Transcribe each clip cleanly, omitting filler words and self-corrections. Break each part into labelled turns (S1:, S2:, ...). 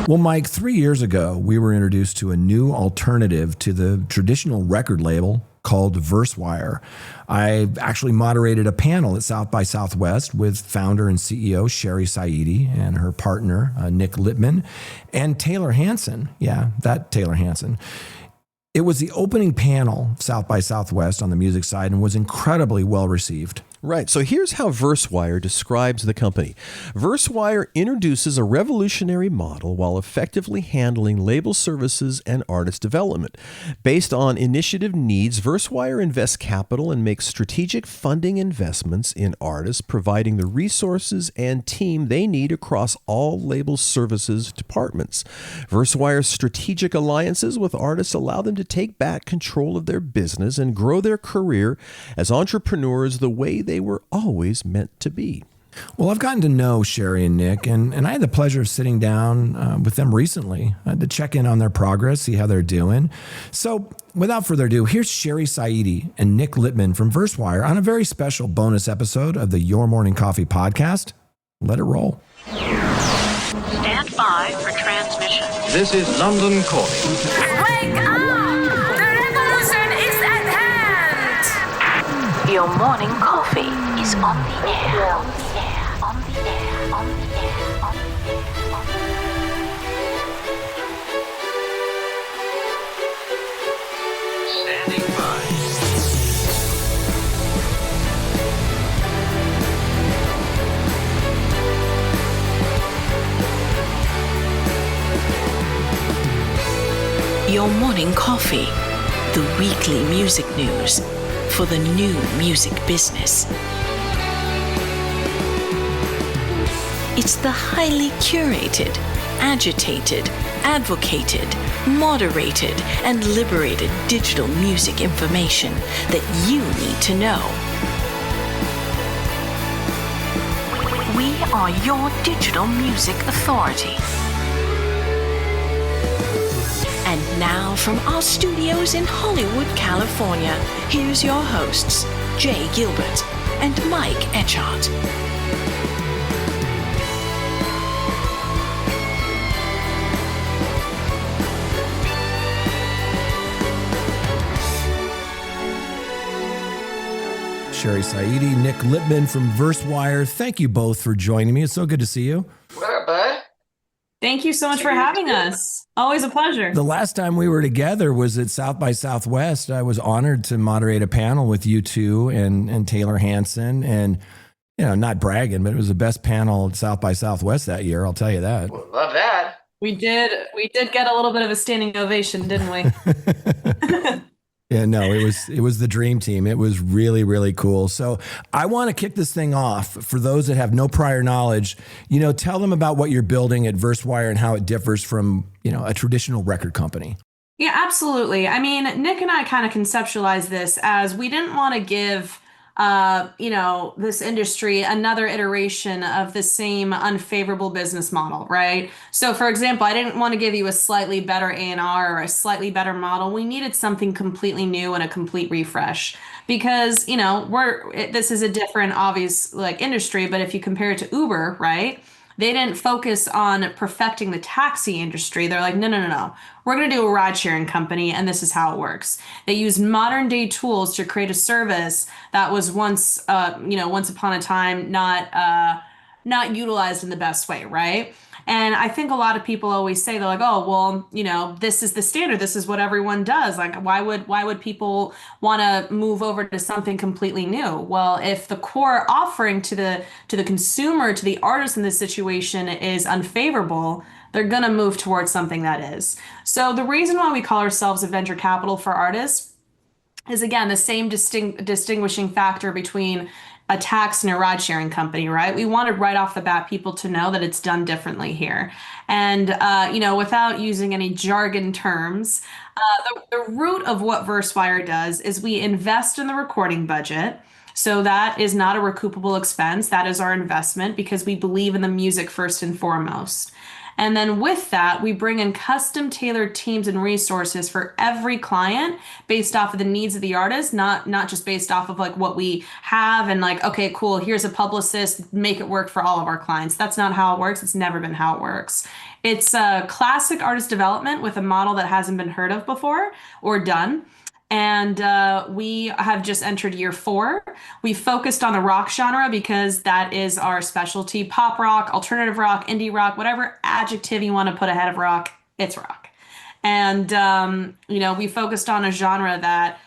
S1: Well, Mike, 3 years ago, we were introduced to a new alternative to the traditional record label called Verswire. I actually moderated a panel at South by Southwest with founder and CEO Sherry Saeedi and her partner, Nick Lippman, and Taylor Hanson. Yeah, that Taylor Hanson. It was the opening panel of South by Southwest on the music side and was incredibly well received.
S2: Right. So here's how Verswire describes the company. Verswire introduces a revolutionary model while effectively handling label services and artist development. Based on initiative needs, Verswire invests capital and makes strategic funding investments in artists, providing the resources and team they need across all label services departments. Verswire's strategic alliances with artists allow them to take back control of their business and grow their career as entrepreneurs the way they were always meant to be.
S1: Well, I've gotten to know Sherry and Nick, and I had the pleasure of sitting down with them recently to check in on their progress, see how they're doing. So without further ado, here's Sherry Saeedi and Nick Lippman from Verswire on a very special bonus episode of the Your Morning Coffee podcast. Let it roll.
S3: Stand by for transmission.
S4: This is London calling.
S5: Wake up! The revolution is at hand!
S3: Your morning coffee is on the air. On the air. On the air. On the air. On the air. On the air. Standing by. Your morning coffee, the weekly music news for the new music business. It's the highly curated, agitated, advocated, moderated, and liberated digital music information that you need to know. We are your digital music authority. And now from our studios in Hollywood, California, here's your hosts, Jay Gilbert and Mike Etchart.
S1: Sherry Saeedi, Nick Lippman from Verswire. Thank you both for joining me. It's so good to see you.
S6: What up, bud?
S7: Thank you so much for having us. Always a pleasure.
S1: The last time we were together was at South by Southwest. I was honored to moderate a panel with you two and Taylor Hanson. And, you know, not bragging, but it was the best panel at South by Southwest that year. I'll tell you that.
S6: Well, love that.
S7: We did get a little bit of a standing ovation, didn't we?
S1: Yeah, no, it was the dream team. It was really, really cool. So I want to kick this thing off for those that have no prior knowledge. You know, tell them about what you're building at Verswire and how it differs from, you know, a traditional record company.
S7: Yeah, absolutely. I mean, Nick and I kind of conceptualized this as we didn't want to give, this industry another iteration of the same unfavorable business model, right? So, for example, I didn't want to give you a slightly better A&R or a slightly better model. We needed something completely new and a complete refresh because, you know, this is a different, obvious industry, but if you compare it to Uber, right? They didn't focus on perfecting the taxi industry. They're like, no. We're going to do a ride sharing company, and this is how it works. They used modern day tools to create a service that was once upon a time not utilized in the best way, right? And I think a lot of people always say, they're like, oh, well, you know, this is the standard. This is what everyone does. Like, why would people want to move over to something completely new? Well, if the core offering to the consumer, to the artist in this situation is unfavorable, they're going to move towards something that is. So the reason why we call ourselves a venture capital for artists is, again, the same distinguishing factor between a tax and a ride sharing company, right? We wanted right off the bat people to know that it's done differently here. And, without using any jargon terms, the root of what Verswire does is we invest in the recording budget. So that is not a recoupable expense. That is our investment because we believe in the music first and foremost. And then with that, we bring in custom tailored teams and resources for every client based off of the needs of the artist, not just based off of like what we have and like, okay, cool, here's a publicist, make it work for all of our clients. That's not how it works. It's never been how it works. It's a classic artist development with a model that hasn't been heard of before or done. And we have just entered year 4. We focused on the rock genre because that is our specialty. Pop rock, alternative rock, indie rock, whatever adjective you want to put ahead of rock, it's rock. And, we focused on a genre that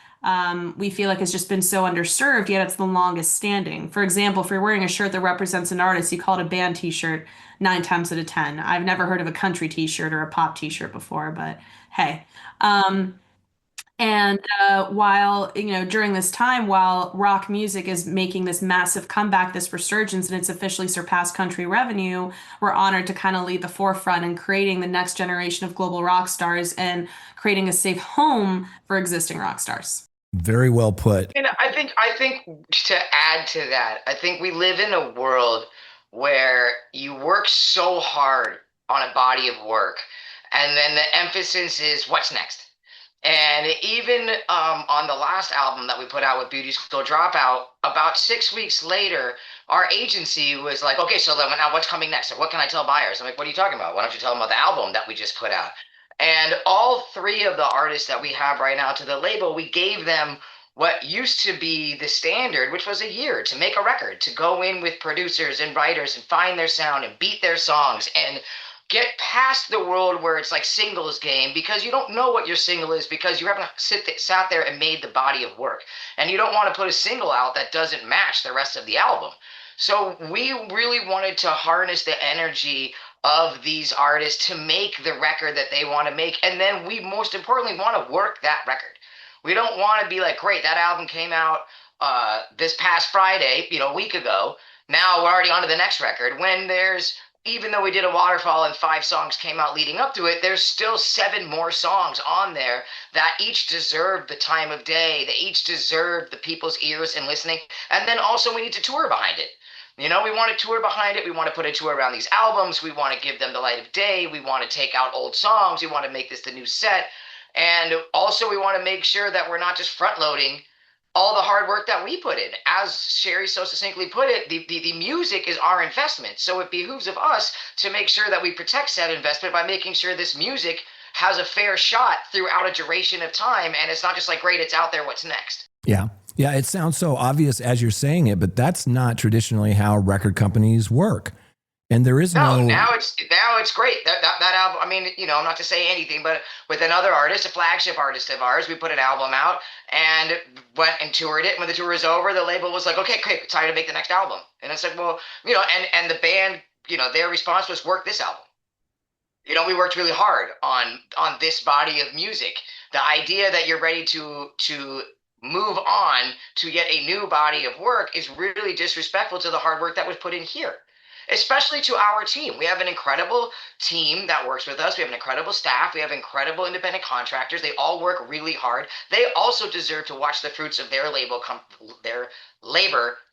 S7: we feel like has just been so underserved, yet it's the longest standing. For example, if you're wearing a shirt that represents an artist, you call it a band t-shirt 9 times out of 10. I've never heard of a country t-shirt or a pop t-shirt before, but hey. And while, during this time, while rock music is making this massive comeback, this resurgence, and it's officially surpassed country revenue, we're honored to kind of lead the forefront in creating the next generation of global rock stars and creating a safe home for existing rock stars.
S1: Very well put.
S6: And I think to add to that, I think we live in a world where you work so hard on a body of work, and then the emphasis is what's next. And even on the last album that we put out with Beauty School Dropout, about 6 weeks later, our agency was like, okay, so now what's coming next? Or what can I tell buyers? I'm like, what are you talking about? Why don't you tell them about the album that we just put out? And all 3 of the artists that we have right now to the label, we gave them what used to be the standard, which was a year to make a record, to go in with producers and writers and find their sound and beat their songs and get past the world where it's like singles game, because you don't know what your single is because you haven't sat there and made the body of work. And you don't want to put a single out that doesn't match the rest of the album. So we really wanted to harness the energy of these artists to make the record that they want to make. And then we most importantly want to work that record. We don't want to be like, great, that album came out this past Friday, a week ago. Now we're already on to the next record. When even though we did a waterfall and 5 songs came out leading up to it, there's still 7 more songs on there that each deserve the time of day. They each deserve the people's ears and listening. And then also we need to tour behind it. We want to tour behind it. We want to put a tour around these albums. We want to give them the light of day. We want to take out old songs. We want to make this the new set. And also we want to make sure that we're not just front loading all the hard work that we put in. As Sherry so succinctly put it, the music is our investment. So it behooves of us to make sure that we protect said investment by making sure this music has a fair shot throughout a duration of time. And it's not just like, great, it's out there, what's next?
S1: Yeah. Yeah, it sounds so obvious as you're saying it, but that's not traditionally how record companies work. And there is no.
S6: Now it's great. That album. I mean, not to say anything, but with another artist, a flagship artist of ours, we put an album out and went and toured it. When the tour was over, the label was like, "Okay, it's time to make the next album." And it's like, well, and the band, their response was, "Work this album." We worked really hard on this body of music. The idea that you're ready to move on to yet a new body of work is really disrespectful to the hard work that was put in here. Especially to our team. We have an incredible team that works with us. We have an incredible staff. We have incredible independent contractors. They all work really hard. They also deserve to watch the fruits of their labor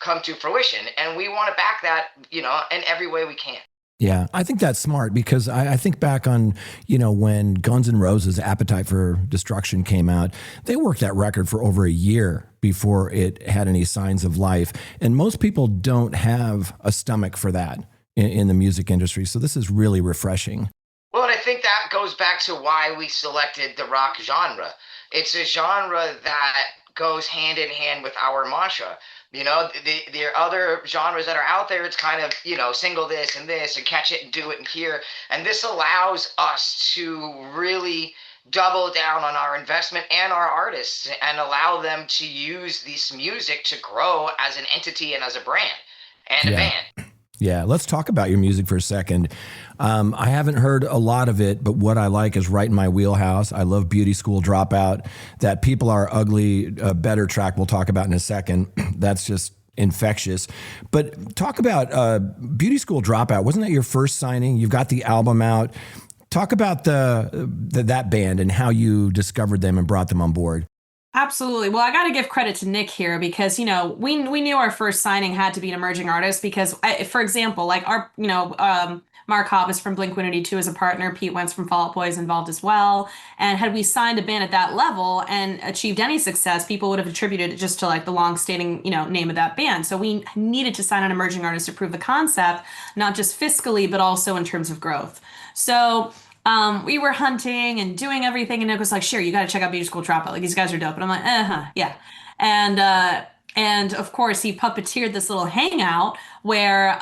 S6: come to fruition. And we want to back that, in every way we can.
S1: Yeah, I think that's smart because I think back on, when Guns N' Roses' Appetite for Destruction came out, they worked that record for over a year before it had any signs of life. And most people don't have a stomach for that in the music industry. So this is really refreshing.
S6: Well, and I think that goes back to why we selected the rock genre. It's a genre that goes hand in hand with our mantra. The other genres that are out there, it's kind of, single this and catch it and do it and here. And this allows us to really double down on our investment and our artists and allow them to use this music to grow as an entity and as a brand and a band.
S1: Yeah, let's talk about your music for a second. I haven't heard a lot of it, but what I like is right in my wheelhouse. I love Beauty School Dropout. That People Are Ugly, Better track we'll talk about in a second. That's just infectious. But talk about Beauty School Dropout. Wasn't that your first signing? You've got the album out. Talk about that band and how you discovered them and brought them on board.
S7: Absolutely. Well, I got to give credit to Nick here because, we knew our first signing had to be an emerging artist because, for example, like our, Mark Hoppus from Blink-182 as a partner, Pete Wentz from Fall Out Boy is involved as well. And had we signed a band at that level and achieved any success, people would have attributed it just to like the long-standing, name of that band. So we needed to sign an emerging artist to prove the concept, not just fiscally, but also in terms of growth. So we were hunting and doing everything, and Nick was like, "Sure, you got to check out Beauty School Dropout. Like these guys are dope." And I'm like, yeah. And of course, he puppeteered this little hangout where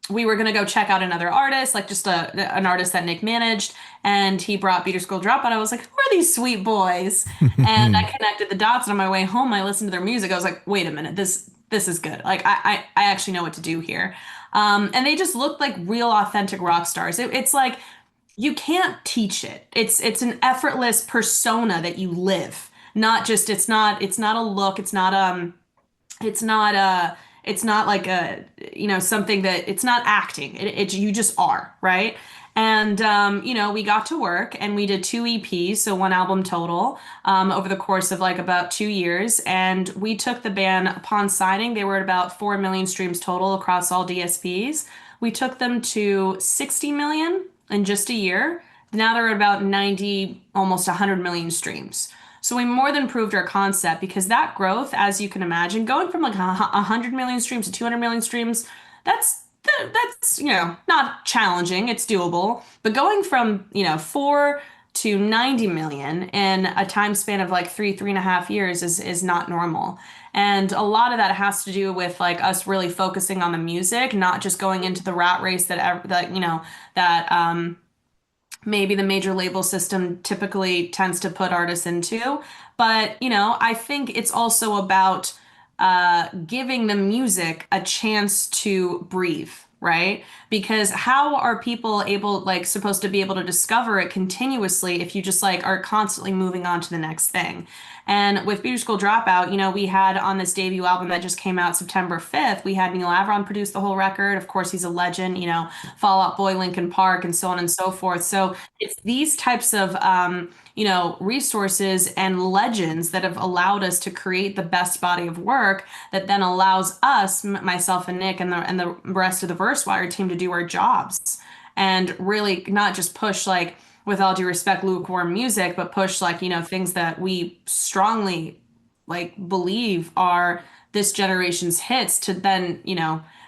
S7: we were gonna go check out another artist, like just an artist that Nick managed, and he brought Beauty School Dropout. I was like, "Who are these sweet boys?" And I connected the dots. And on my way home, I listened to their music. I was like, "Wait a minute, this is good. Like I actually know what to do here." And they just looked like real, authentic rock stars. It's like you can't teach it. It's an effortless persona that you live. Not just it's not a look. It's not like a something that it's not acting. It you just are, right? And we got to work and we did 2 EPs, so 1 album total, over the course of like about 2 years. And we took the band upon signing. They were at about 4 million streams total across all DSPs. We took them to 60 million in just a year. Now they're at about 90, almost 100 million streams. So we more than proved our concept, because that growth, as you can imagine, going from like 100 million streams to 200 million streams, that's not challenging. It's doable. But going from 4 to 90 million in a time span of like 3.5 years is not normal. And a lot of that has to do with like us really focusing on the music, not just going into the rat race that maybe the major label system typically tends to put artists into. But, I think it's also about giving the music a chance to breathe, right? Because how are people supposed to be able to discover it continuously if you just like are constantly moving on to the next thing? And with Beauty School Dropout, we had on this debut album that just came out September 5th, we had Neil Avron produce the whole record. Of course, he's a legend, Fall Out Boy, Linkin Park, and so on and so forth. So it's these types of, resources and legends that have allowed us to create the best body of work that then allows us, myself and Nick and the rest of the Verswire team, to do our jobs and really not just push like, with all due respect, lukewarm music, but push like, things that we strongly like believe are this generation's hits, to then,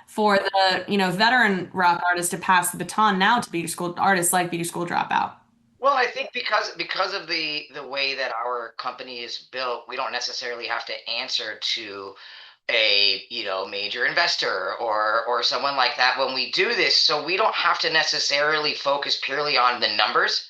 S7: for the, veteran rock artists to pass the baton now to Beauty School artists like Beauty School Dropout.
S6: Well, I think because of the way that our company is built, we don't necessarily have to answer to a major investor or someone like that when we do this. So we don't have to necessarily focus purely on the numbers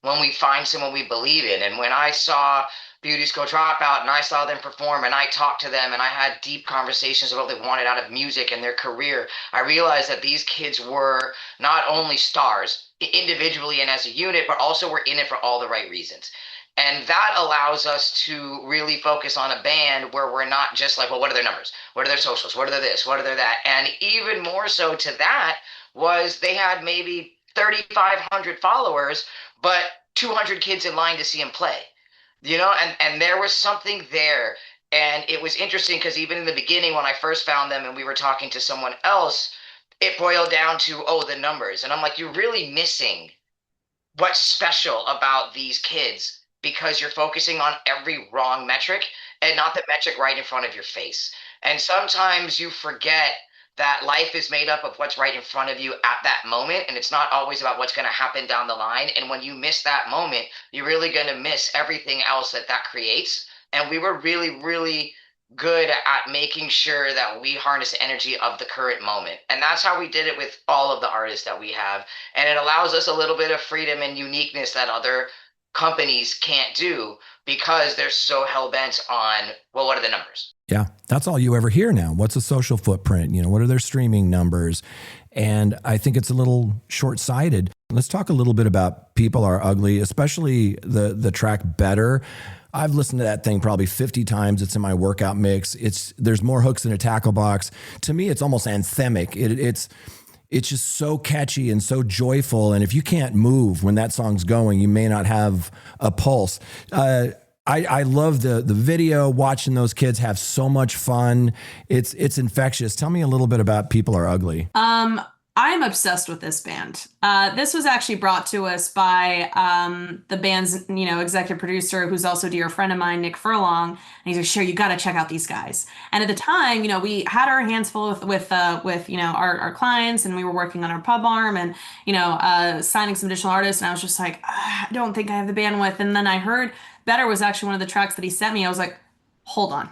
S6: when we find someone we believe in. And when I saw Beauty School Dropout and I saw them perform and I talked to them and I had deep conversations about what they wanted out of music and their career, I realized that these kids were not only stars individually and as a unit, but also were in it for all the right reasons. And that allows us to really focus on a band where we're not just like, well, what are their numbers? What are their socials? What are their this? What are their that? And even more so to that was they had maybe 3,500 followers, but 200 kids in line to see him play, and there was something there. And it was interesting because even in the beginning, when I first found them and we were talking to someone else, it boiled down to, the numbers. And I'm like, you're really missing what's special about these kids because you're focusing on every wrong metric and not the metric right in front of your face. And sometimes you forget that life is made up of what's right in front of you at that moment. And it's not always about what's going to happen down the line. And when you miss that moment, you're really going to miss everything else that creates. And we were really, really good at making sure that we harness the energy of the current moment. And that's how we did it with all of the artists that we have. And it allows us a little bit of freedom and uniqueness that other companies can't do because they're so hell-bent on, well, what are the numbers?
S1: Yeah, that's all you ever hear now. What's the social footprint? What are their streaming numbers? And I think it's a little short-sighted. Let's talk a little bit about People Are Ugly, especially the track Better. I've listened to that thing probably 50 times. It's in my workout mix. There's more hooks than a tackle box. To me, it's almost anthemic. It's just so catchy and so joyful. And if you can't move when that song's going, you may not have a pulse. I love the video, watching those kids have so much fun. It's infectious. Tell me a little bit about People Are Ugly.
S7: I'm obsessed with this band. This was actually brought to us by the band's, executive producer, who's also a dear friend of mine, Nick Furlong. And he's like, "Sure, you got to check out these guys." And at the time, we had our hands full with our clients, and we were working on our pub arm, and signing some additional artists. And I was just like, I don't think I have the bandwidth. And then I heard "Better" was actually one of the tracks that he sent me. I was like, hold on,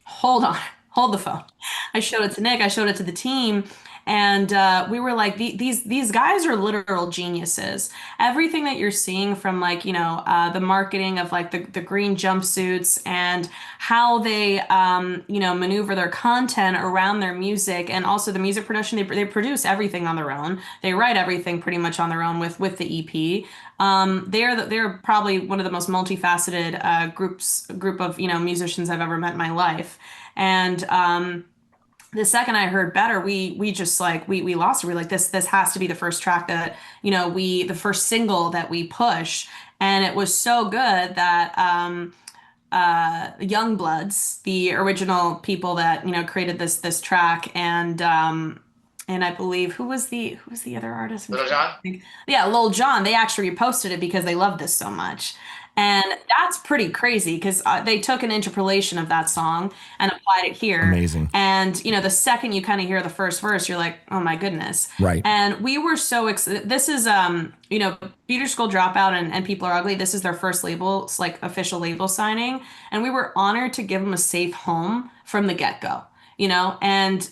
S7: hold on, hold the phone. I showed it to Nick. I showed it to the team. And we were like, these guys are literal geniuses. Everything that you're seeing from the marketing of like the green jumpsuits and how they maneuver their content around their music, and also the music production. They produce everything on their own. They write everything pretty much on their own with the EP. They're probably one of the most multifaceted group of musicians I've ever met in my life. And the second I heard "Better," we just like we lost it. We were like, this has to be the first track that the first single that we push. And it was so good that Youngbloods, the original people that created this track, and I believe who was the other artist?
S6: Little John?
S7: Yeah, Lil Jon. They actually reposted it because they love this so much. And that's pretty crazy because they took an interpolation of that song and applied it here.
S1: Amazing.
S7: And, the second you kind of hear the first verse, you're like, oh my goodness.
S1: Right.
S7: And we were so excited. This is, Beauty School Dropout and People Are Ugly. This is their first label, like official label signing. And we were honored to give them a safe home from the get-go. And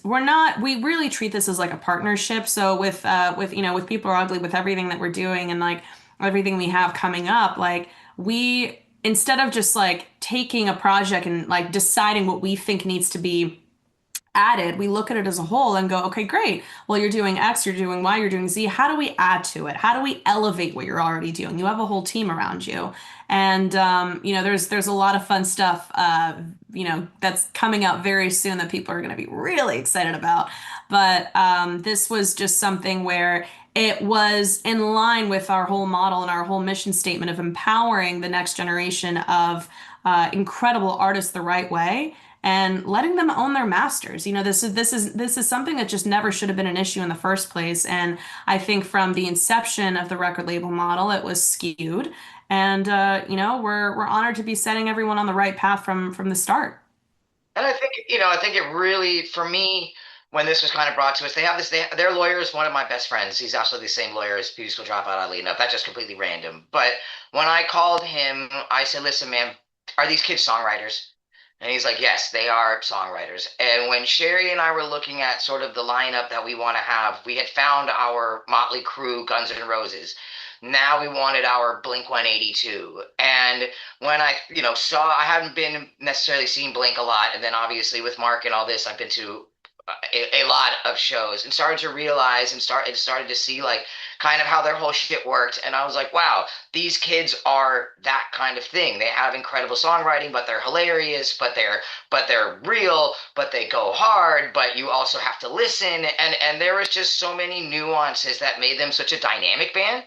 S7: we really treat this as like a partnership. So with People Are Ugly, with everything that we're doing and like everything we have coming up, like we, instead of just like taking a project and like deciding what we think needs to be added, we look at it as a whole and go, okay, great. Well, you're doing X, you're doing Y, you're doing Z. How do we add to it? How do we elevate what you're already doing? You have a whole team around you. And, there's a lot of fun stuff, that's coming out very soon that people are going to be really excited about. But this was just something where it was in line with our whole model and our whole mission statement of empowering the next generation of incredible artists the right way and letting them own their masters. This is something that just never should have been an issue in the first place. And I think from the inception of the record label model, it was skewed. And we're honored to be setting everyone on the right path from the start.
S6: And I think it really, for me, when this was kind of brought to us, their lawyer is one of my best friends. He's also the same lawyer as Beauty School Dropout, oddly enough. That's just completely random. But when I called him, I said, "Listen, man, are these kids songwriters?" And he's like, "Yes, they are songwriters." And when Sherry and I were looking at sort of the lineup that we want to have, we had found our Motley Crue, Guns N' Roses. Now we wanted our Blink 182. And when I, I hadn't been necessarily seeing Blink a lot. And then obviously with Mark and all this, I've been to a lot of shows and started to realize and started to see like kind of how their whole shit worked. And I was like, wow, these kids are that kind of thing. They have incredible songwriting, but they're hilarious, but they're real, but they go hard, but you also have to listen. And there was just so many nuances that made them such a dynamic band.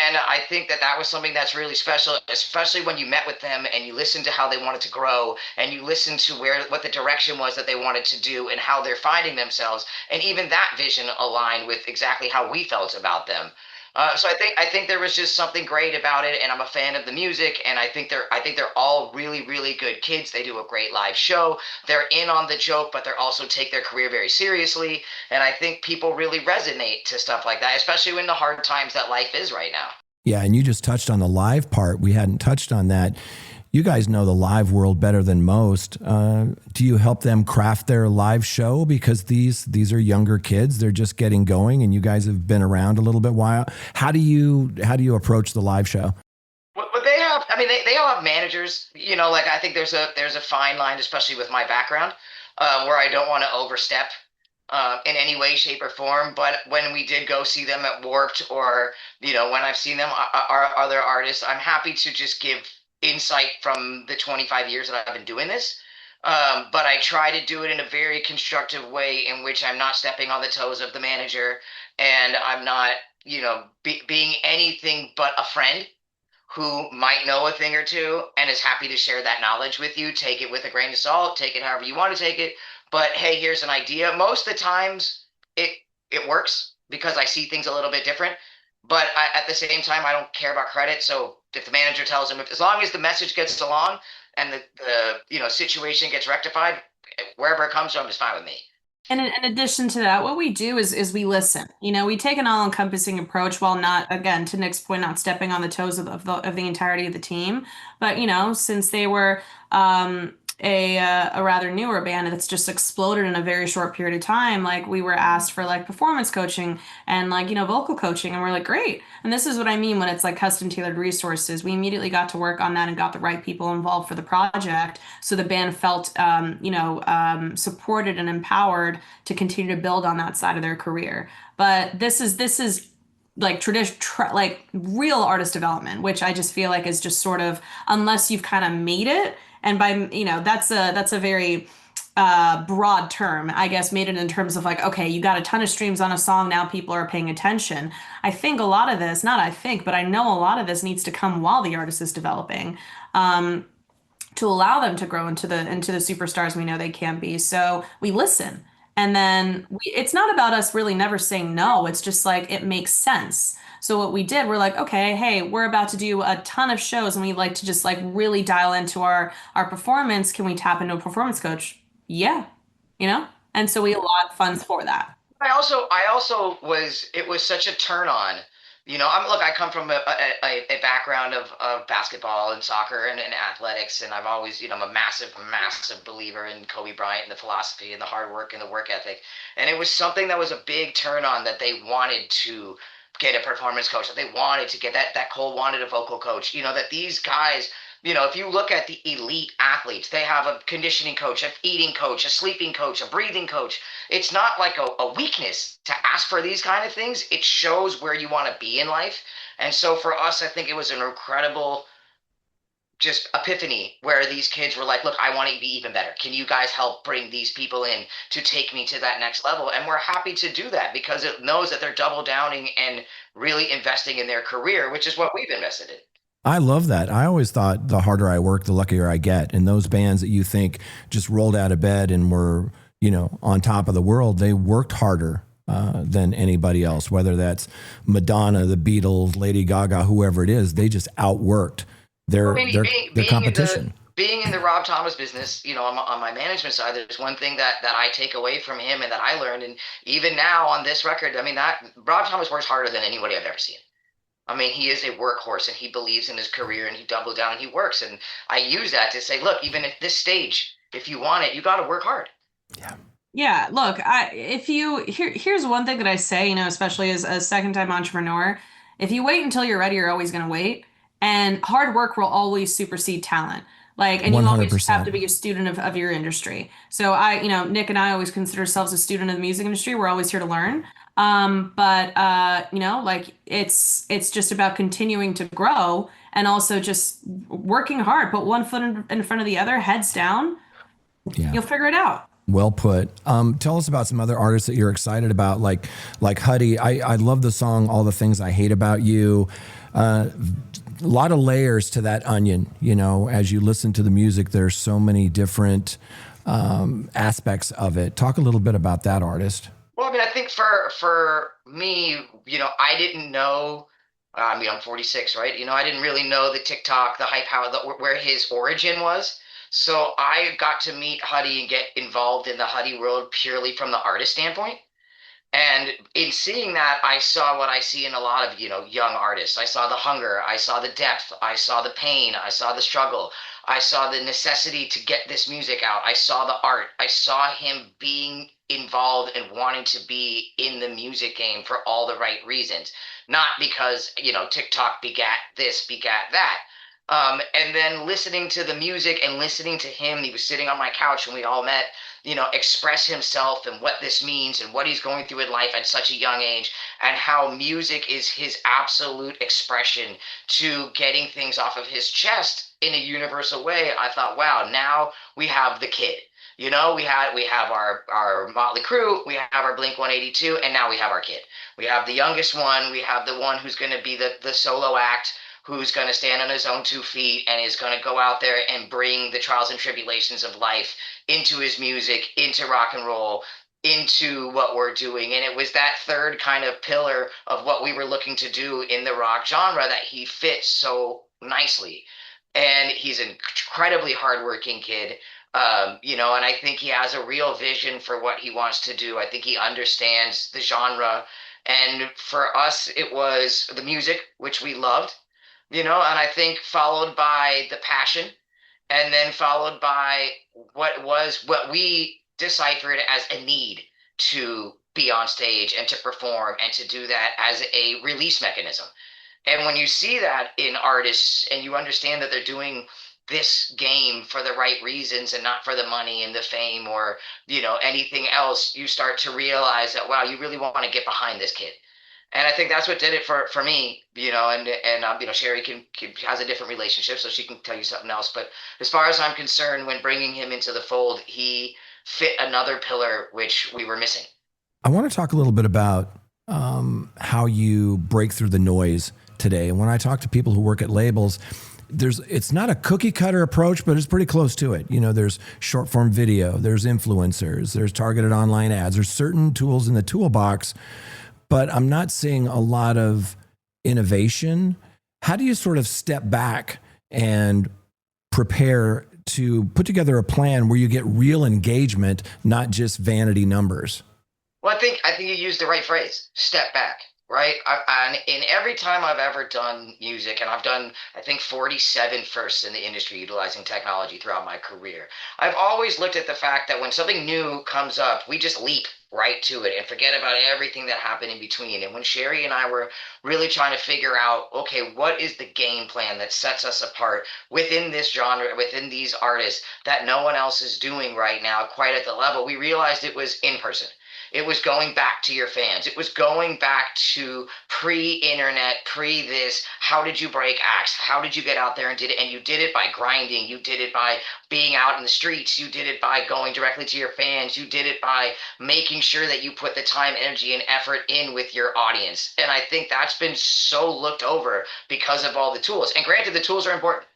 S6: And I think that was something that's really special, especially when you met with them and you listened to how they wanted to grow and you listened to what the direction was that they wanted to do and how they're finding themselves. And even that vision aligned with exactly how we felt about them. So I think there was just something great about it, and I'm a fan of the music, and I think they're all really, really good kids. They do a great live show. They're in on the joke, but they're also take their career very seriously, and I think people really resonate to stuff like that, especially in the hard times that life is right now.
S1: Yeah, and you just touched on the live part. We hadn't touched on that. You guys know the live world better than most. Do you help them craft their live show? Because these are younger kids. They're just getting going, and you guys have been around a little bit while. How do you approach the live show?
S6: But they have, they all have managers. Like I think there's a fine line, especially with my background, where I don't want to overstep in any way, shape, or form. But when we did go see them at Warped, or when I've seen them, our other artists, I'm happy to just give insight from the 25 years that I've been doing this. But I try to do it in a very constructive way in which I'm not stepping on the toes of the manager, and I'm not, being anything but a friend who might know a thing or two and is happy to share that knowledge with you. Take it with a grain of salt, take it however you want to take it. But hey, here's an idea. Most of the times it works. because I see things a little bit different. But at the same time, I don't care about credit. So if the manager tells him, as long as the message gets along and the situation gets rectified, wherever it comes from is fine with me.
S7: And in addition to that, what we do is we listen. We take an all-encompassing approach while not, again, to Nick's point, not stepping on the toes of the entirety of the team. But since they were a rather newer band that's just exploded in a very short period of time, like we were asked for like performance coaching and like vocal coaching, and we're like, great. And this is what I mean when it's like custom tailored resources. We immediately got to work on that and got the right people involved for the project, so the band felt supported and empowered to continue to build on that side of their career. But this is like like real artist development, which I just feel like is just sort of, unless you've kind of made it. And by, that's a very broad term, I guess, made it in terms of like, okay, you got a ton of streams on a song, now people are paying attention. I think a lot of this, not I think, but I know a lot of this needs to come while the artist is developing, to allow them to grow into the superstars we know they can be. So we listen. And then it's not about us really never saying no. It's just like it makes sense. So what we did, we're like, okay, hey, we're about to do a ton of shows and we'd like to just like really dial into our performance. Can we tap into a performance coach? Yeah. And so we allot funds for that.
S6: It was such a turn on. I come from a background of basketball and soccer and athletics, and I've always, I'm a massive, massive believer in Kobe Bryant and the philosophy and the hard work and the work ethic. And it was something that was a big turn on, that they wanted to get a performance coach, that they wanted to get that Cole wanted a vocal coach, that these guys, if you look at the elite athletes, they have a conditioning coach, a eating coach, a sleeping coach, a breathing coach. It's not like a weakness to ask for these kind of things. It shows where you want to be in life. And so for us, I think it was an incredible just epiphany where these kids were like, look, I want to be even better. Can you guys help bring these people in to take me to that next level? And we're happy to do that because it knows that they're double downing and really investing in their career, which is what we've invested in.
S1: I love that. I always thought the harder I work, the luckier I get. And those bands that you think just rolled out of bed and were, on top of the world, they worked harder than anybody else, whether that's Madonna, the Beatles, Lady Gaga, whoever it is. They just outworked their competition.
S6: Being in the Rob Thomas business, on my management side, there's one thing that I take away from him and that I learned. And even now on this record, that Rob Thomas works harder than anybody I've ever seen. He is a workhorse and he believes in his career and he doubles down and he works. And I use that to say, look, even at this stage, if you want it, you got to work hard.
S1: Yeah.
S7: Yeah. Look, here's one thing that I say, especially as a second time entrepreneur, if you wait until you're ready, you're always going to wait. And hard work will always supersede talent. And you
S1: 100%.
S7: always have to be a student of your industry. So Nick and I always consider ourselves a student of the music industry. We're always here to learn. It's just about continuing to grow and also just working hard. Put one foot in front of the other, heads down. Yeah. You'll figure it out.
S1: Well put. Tell us about some other artists that you're excited about, like Huddy. I love the song "All the Things I Hate About You." A lot of layers to that onion. As you listen to the music, there's so many different aspects of it. Talk a little bit about that artist.
S6: Well, I think for me, I didn't know. I'm 46, right? I didn't really know the TikTok, the hype, where his origin was. So I got to meet Huddy and get involved in the Huddy world purely from the artist standpoint. And in seeing that, I saw what I see in a lot of, young artists. I saw the hunger, I saw the depth, I saw the pain, I saw the struggle, I saw the necessity to get this music out. I saw the art. I saw him being involved and wanting to be in the music game for all the right reasons. Not because, TikTok begat this, begat that. And then listening to the music and listening to him, he was sitting on my couch when we all met, express himself and what this means and what he's going through in life at such a young age, and how music is his absolute expression to getting things off of his chest in a universal way. I thought, wow, now we have the kid. We have our Motley Crue, we have our Blink 182, and now we have our kid. We have the youngest one, we have the one who's going to be the solo act, who's going to stand on his own 2 feet and is going to go out there and bring the trials and tribulations of life into his music, into rock and roll, into what we're doing. And it was that third kind of pillar of what we were looking to do in the rock genre that he fits so nicely. And he's an incredibly hardworking kid. And I think he has a real vision for what he wants to do. I think he understands the genre. And for us, it was the music, which we loved, and I think followed by the passion, and then followed by what we deciphered as a need to be on stage and to perform and to do that as a release mechanism. And when you see that in artists and you understand that they're doing this game for the right reasons and not for the money and the fame or, anything else, you start to realize that, wow, you really want to get behind this kid. And I think that's what did it for me, and Sherry has a different relationship, so she can tell you something else. But as far as I'm concerned, when bringing him into the fold, he fit another pillar which we were missing.
S1: I want to talk a little bit about how you break through the noise today. And when I talk to people who work at labels, it's not a cookie cutter approach, but it's pretty close to it. There's short form video, there's influencers, there's targeted online ads, there's certain tools in the toolbox, but I'm not seeing a lot of innovation. How do you sort of step back and prepare to put together a plan where you get real engagement, not just vanity numbers?
S6: Well, I think you used the right phrase, step back, right? And in every time I've ever done music, and I've done, I think, 47 firsts in the industry utilizing technology throughout my career, I've always looked at the fact that when something new comes up, we just leap right to it and forget about everything that happened in between. And when Sherry and I were really trying to figure out, okay, what is the game plan that sets us apart within this genre, within these artists that no one else is doing right now quite at the level, we realized it was in person. It was going back to your fans. It was going back to pre-internet, pre-this. How did you break acts? How did you get out there and did it? And you did it by grinding. You did it by being out in the streets. You did it by going directly to your fans. You did it by making sure that you put the time, energy, and effort in with your audience. And I think that's been so looked over because of all the tools. And granted, the tools are important,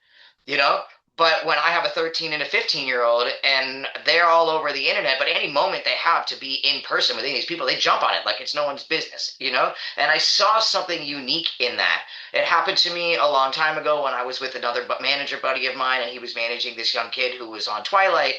S6: But when I have a 13 and a 15-year-old and they're all over the internet, but any moment they have to be in person with these people, they jump on it like it's no one's business, And I saw something unique in that. It happened to me a long time ago when I was with another manager buddy of mine, and he was managing this young kid who was on Twilight,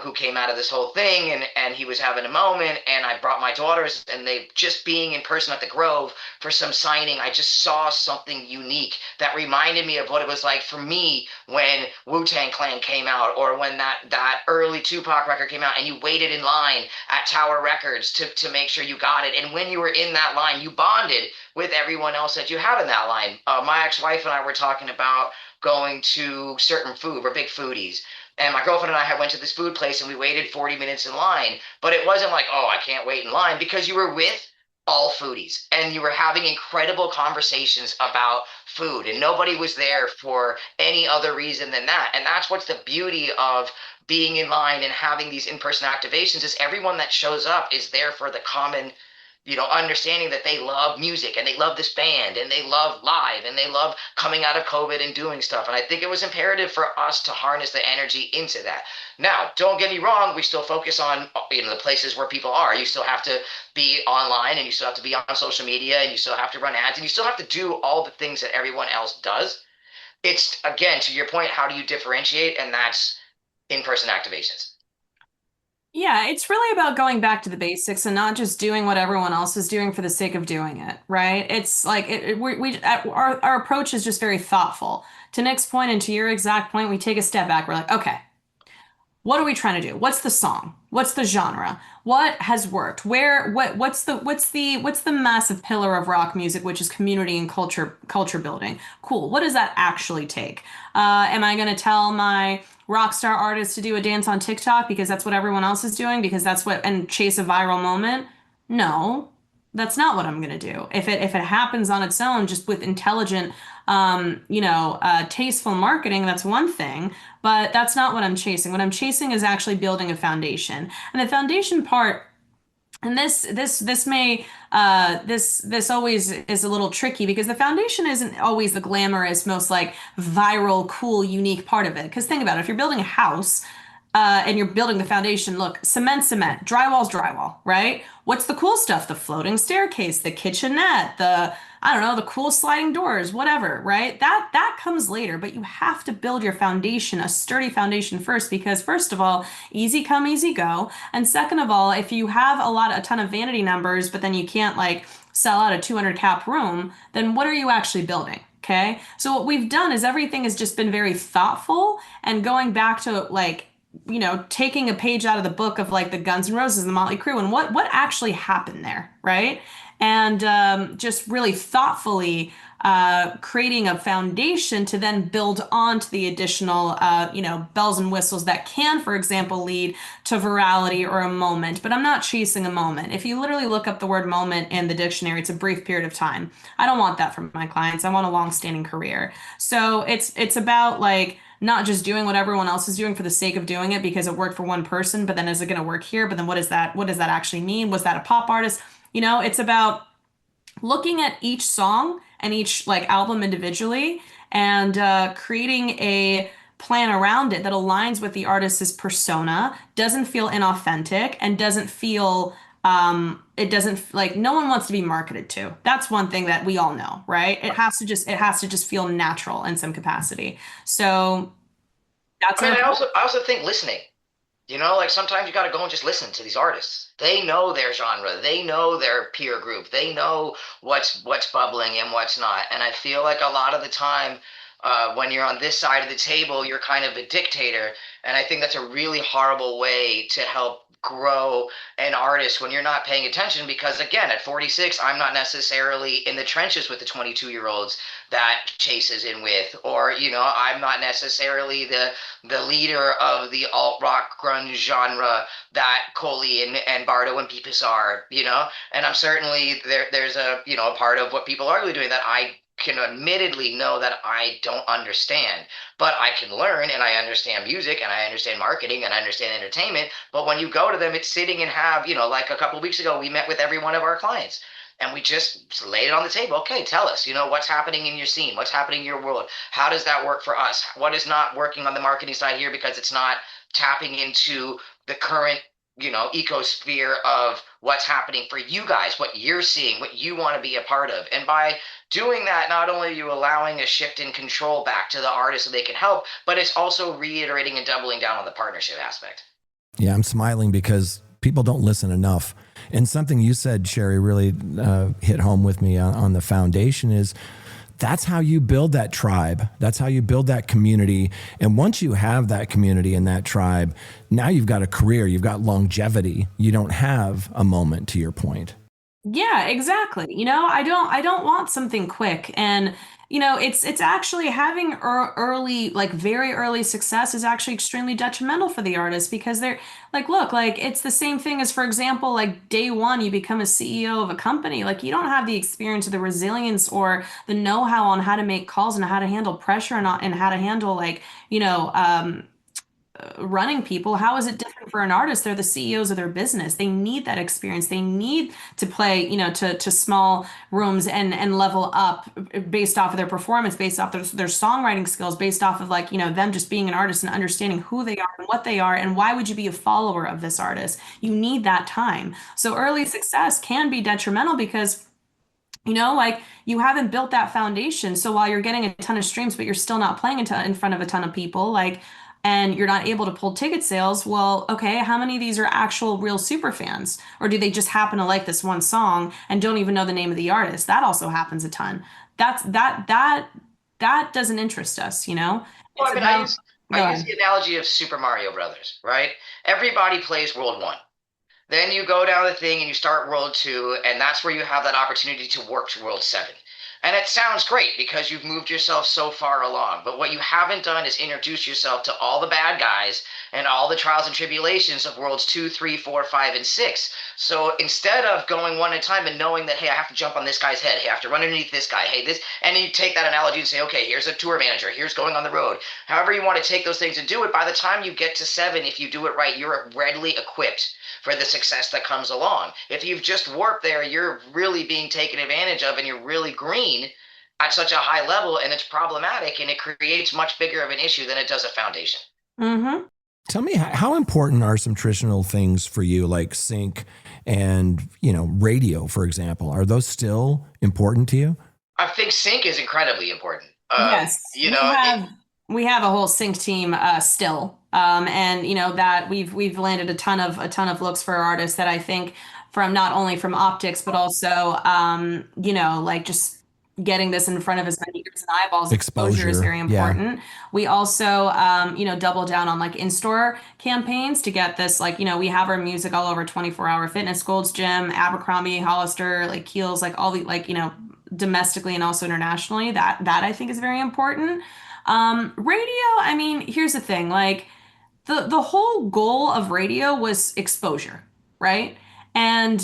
S6: who came out of this whole thing, and he was having a moment, and I brought my daughters, and they just being in person at the Grove for some signing, I just saw something unique that reminded me of what it was like for me when Wu-Tang Clan came out, or when that early Tupac record came out, and you waited in line at Tower Records to make sure you got it. And when you were in that line, you bonded with everyone else that you had in that line. My ex-wife and I were talking about going to certain food. We're big foodies. And my girlfriend and I went to this food place and we waited 40 minutes in line. But it wasn't like, oh, I can't wait in line, because you were with all foodies and you were having incredible conversations about food, and nobody was there for any other reason than that. And that's what's the beauty of being in line and having these in-person activations, is everyone that shows up is there for the common understanding that they love music and they love this band and they love live and they love coming out of COVID and doing stuff. And I think it was imperative for us to harness the energy into that. Now, don't get me wrong, we still focus on the places where people are. You still have to be online, and you still have to be on social media, and you still have to run ads, and you still have to do all the things that everyone else does. It's, again, to your point, how do you differentiate? And that's in-person activations.
S7: Yeah, it's really about going back to the basics and not just doing what everyone else is doing for the sake of doing it, right? It's like our approach is just very thoughtful. To Nick's point and to your exact point, we take a step back. We're like, okay, what are we trying to do? What's the song? What's the genre? What has worked? What's the massive pillar of rock music, which is community and culture building? Cool. What does that actually take? Am I going to tell my rock star artist to do a dance on TikTok because that's what everyone else is doing, and chase a viral moment? No, that's not what I'm going to do. If it happens on its own, just with intelligent, tasteful marketing, that's one thing, but that's not what I'm chasing. What I'm chasing is actually building a foundation. And the foundation part, and this always is a little tricky, because the foundation isn't always the glamorous, most like viral, cool, unique part of it. Because think about it, if you're building a house, and you're building the foundation, look, cement, drywall's drywall, right? What's the cool stuff? The floating staircase, the kitchenette, I don't know, the cool sliding doors, whatever, right? That comes later, but you have to build your foundation, a sturdy foundation first, because first of all, easy come, easy go. And second of all, if you have a ton of vanity numbers, but then you can't like sell out a 200 cap room, then what are you actually building? Okay. So what we've done is everything has just been very thoughtful and going back to like, taking a page out of the book of like the Guns N' Roses and the Motley Crue and what actually happened there, right? And just really thoughtfully creating a foundation to then build onto the additional, bells and whistles that can, for example, lead to virality or a moment. But I'm not chasing a moment. If you literally look up the word moment in the dictionary, it's a brief period of time. I don't want that from my clients. I want a long-standing career. So it's about like not just doing what everyone else is doing for the sake of doing it because it worked for one person, but then is it going to work here? But then what does that actually mean? Was that a pop artist? It's about looking at each song and each like album individually and creating a plan around it that aligns with the artist's persona, doesn't feel inauthentic, and doesn't feel it doesn't like no one wants to be marketed to. That's one thing that we all know, right? It has to just feel natural in some capacity. So that's
S6: I also think listening. Like sometimes you got to go and just listen to these artists. They know their genre. They know their peer group. They know what's bubbling and what's not. And I feel like a lot of the time when you're on this side of the table, you're kind of a dictator. And I think that's a really horrible way to help grow an artist when you're not paying attention, because again, at 46, I'm not necessarily in the trenches with the 22-year-olds that Chase is in with, or I'm not necessarily the leader of the alt rock grunge genre that Coley and Bardo and Peepus are, and I'm certainly there's a a part of what people are really doing that I can admittedly know that I don't understand, but I can learn, and I understand music, and I understand marketing, and I understand entertainment. But when you go to them, it's sitting and have, like a couple of weeks ago, we met with every one of our clients and we just laid it on the table. Okay, tell us, what's happening in your scene, what's happening in your world. How does that work for us? What is not working on the marketing side here because it's not tapping into the current ecosphere of what's happening for you guys, what you're seeing, what you want to be a part of. And by doing that, not only are you allowing a shift in control back to the artist so they can help, but it's also reiterating and doubling down on the partnership aspect.
S1: Yeah, I'm smiling because people don't listen enough. And something you said, Sherry, really hit home with me on the foundation is that's how you build that tribe. That's how you build that community. And once you have that community and that tribe, now you've got a career, you've got longevity. You don't have a moment, to your point.
S7: Yeah, exactly. I don't want something quick. And it's actually having early, like very early success is actually extremely detrimental for the artist because they're like, look, like it's the same thing as, for example, like day one, you become a CEO of a company. Like you don't have the experience or the resilience or the know-how on how to make calls and how to handle pressure and how to handle like, running people. How is it different for an artist? They're the CEOs of their business. They need that experience. They need to play, to small rooms and level up based off of their performance, based off their songwriting skills, based off of like, them just being an artist and understanding who they are and what they are and why would you be a follower of this artist? You need that time. So early success can be detrimental because like you haven't built that foundation. So while you're getting a ton of streams, but you're still not playing in front of a ton of people, like, and you're not able to pull ticket sales, well, okay, how many of these are actual real super fans? Or do they just happen to like this one song and don't even know the name of the artist? That also happens a ton. That doesn't interest us,
S6: Well, I use the analogy of Super Mario Brothers, right? Everybody plays World 1. Then you go down the thing and you start World 2, and that's where you have that opportunity to work to World 7. And it sounds great because you've moved yourself so far along. But what you haven't done is introduce yourself to all the bad guys and all the trials and tribulations of Worlds 2, 3, 4, 5, and 6. So instead of going one at a time and knowing that, hey, I have to jump on this guy's head. Hey, I have to run underneath this guy. Hey, this. And you take that analogy and say, okay, here's a tour manager. Here's going on the road. However you want to take those things and do it, by the time you get to 7, if you do it right, you're readily equipped for the success that comes along. If you've just warped there, you're really being taken advantage of and you're really green at such a high level, and it's problematic and it creates much bigger of an issue than it does a foundation.
S7: Mm-hmm.
S1: Tell me how important are some traditional things for you, like sync and, radio, for example? Are those still important to you?
S6: I think sync is incredibly important.
S7: Yes,
S6: You know,
S7: we have a whole sync team still, and that we've landed a ton of looks for artists that I think from not only from optics but also like just getting this in front of as many ears and eyeballs. Exposure is
S1: Exposure.
S7: very
S1: Yeah.
S7: important. We also double down on like in-store campaigns to get this we have our music all over 24-hour fitness, Gold's Gym, Abercrombie, Hollister, like Kiehl's, like all the domestically and also internationally. That I think is very important. Radio, I mean, here's the thing, like the whole goal of radio was exposure, right? And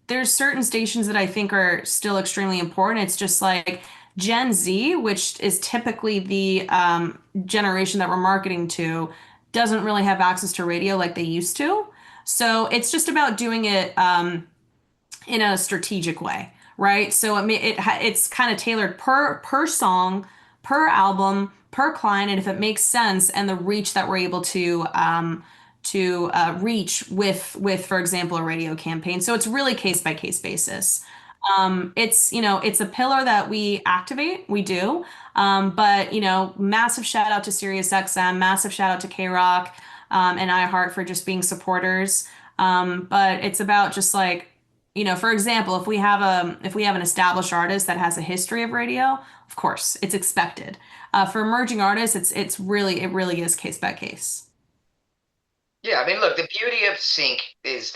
S7: there's certain stations that I think are still extremely important. It's just like Gen Z, which is typically the generation that we're marketing to, doesn't really have access to radio like they used to. So it's just about doing it in a strategic way, right? So it's kind of tailored per song, per album, per client, and if it makes sense, and the reach that we're able to reach with, for example, a radio campaign. So it's really case by case basis. It's a pillar that we activate, we do. But massive shout out to SiriusXM, massive shout out to K Rock, and iHeart for just being supporters. But it's about just like, for example, if we have an established artist that has a history of radio, of course, it's expected. For emerging artists, it really is case by case.
S6: Yeah, I mean, look, the beauty of sync is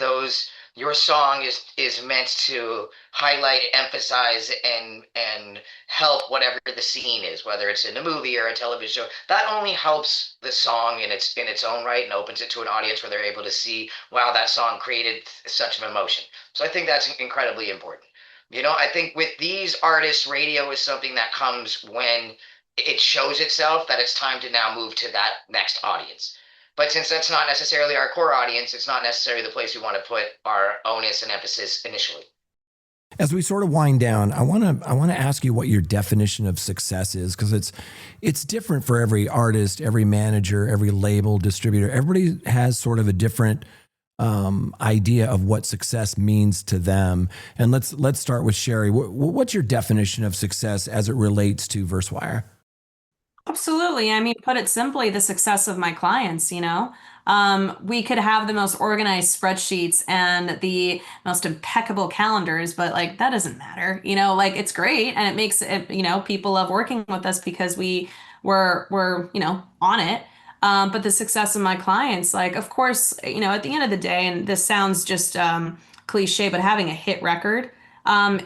S6: your song is meant to highlight, emphasize, and help whatever the scene is, whether it's in a movie or a television show. That only helps the song in its own right and opens it to an audience where they're able to see, wow, that song created such an emotion. So I think that's incredibly important. I think with these artists, radio is something that comes when it shows itself that it's time to now move to that next audience. But since that's not necessarily our core audience, it's not necessarily the place we want to put our onus and emphasis initially.
S1: As we sort of wind down, I want to ask you what your definition of success is, because it's different for every artist, every manager, every label, distributor. Everybody has sort of a different idea of what success means to them. And let's start with Sherry. What's your definition of success as it relates to Verswire?
S7: Absolutely. I mean, put it simply, the success of my clients, we could have the most organized spreadsheets and the most impeccable calendars, but like that doesn't matter, like it's great. And it makes it, people love working with us because we're on it. But the success of my clients, like, of course, at the end of the day, and this sounds just cliche, but having a hit record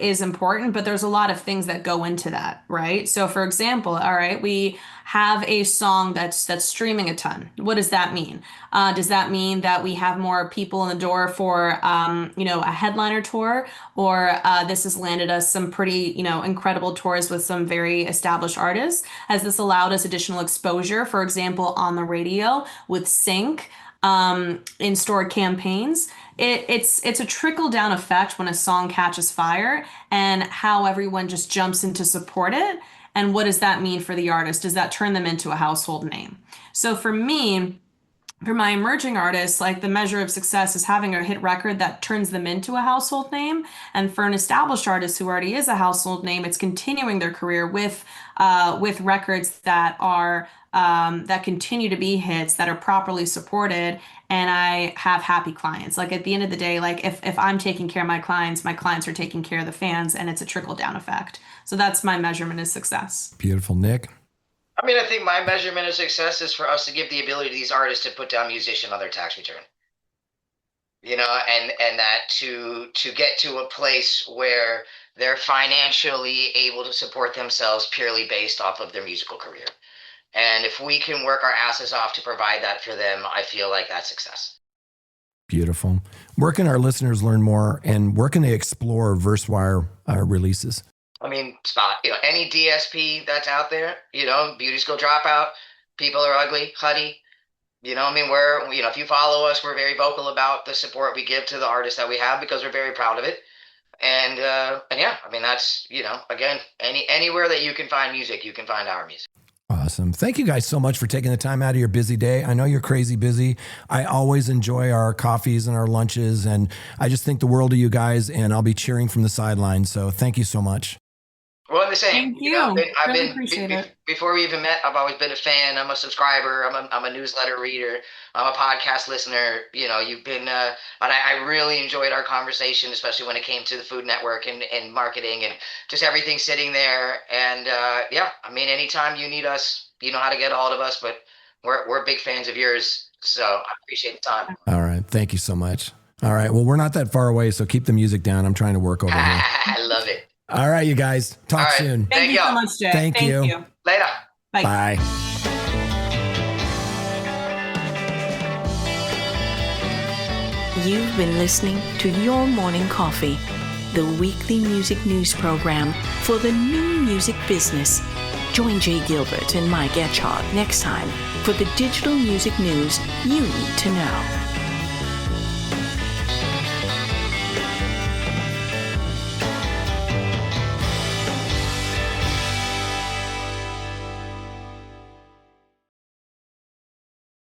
S7: is important, but there's a lot of things that go into that, right? So for example, all right, we have a song that's streaming a ton. What does that mean? Does that mean that we have more people in the door for a headliner tour, or this has landed us some pretty incredible tours with some very established artists? Has this allowed us additional exposure, for example, on the radio with sync? In-store campaigns. It's a trickle-down effect when a song catches fire and how everyone just jumps in to support it. And what does that mean for the artist? Does that turn them into a household name? So for me, for my emerging artists, like the measure of success is having a hit record that turns them into a household name. And for an established artist who already is a household name, it's continuing their career with records that are that continue to be hits, that are properly supported, and I have happy clients. Like at the end of the day, like if I'm taking care of my clients are taking care of the fans, and it's a trickle down effect. So that's my measurement of success.
S1: Beautiful. Nick?
S6: I mean, I think my measurement of success is for us to give the ability to these artists to put down musician on their tax return. And that to get to a place where they're financially able to support themselves purely based off of their musical career. And if we can work our asses off to provide that for them, I feel like that's success.
S1: Beautiful. Where can our listeners learn more, and where can they explore Verswire releases?
S6: I mean, Spot, any DSP that's out there, Beauty School Dropout, People Are Ugly, Huddy, I mean, if you follow us, we're very vocal about the support we give to the artists that we have because we're very proud of it. And yeah, I mean, that's, again, anywhere that you can find music, you can find our music.
S1: Awesome. Thank you guys so much for taking the time out of your busy day. I know you're crazy busy. I always enjoy our coffees and our lunches, and I just think the world of you guys, and I'll be cheering from the sidelines. So thank you so much.
S6: We're the same.
S7: Thank you. Really appreciate it.
S6: Before we even met, I've always been a fan. I'm a subscriber. I'm a newsletter reader. I'm a podcast listener. You know, you've been, and I really enjoyed our conversation, especially when it came to the Food Network and marketing and just everything sitting there. And yeah, I mean, anytime you need us, you know how to get a hold of us. But we're big fans of yours, so I appreciate the time.
S1: All right, thank you so much. All right, well, we're not that far away, so keep the music down. I'm trying to work over here.
S6: I love it.
S1: All right, you guys. Talk soon.
S7: Thank you so much, Jay.
S1: Thank you.
S6: Later.
S7: Bye.
S1: Bye.
S3: You've been listening to Your Morning Coffee, the weekly music news program for the new music business. Join Jay Gilbert and Mike Etchart next time for the digital music news you need to know.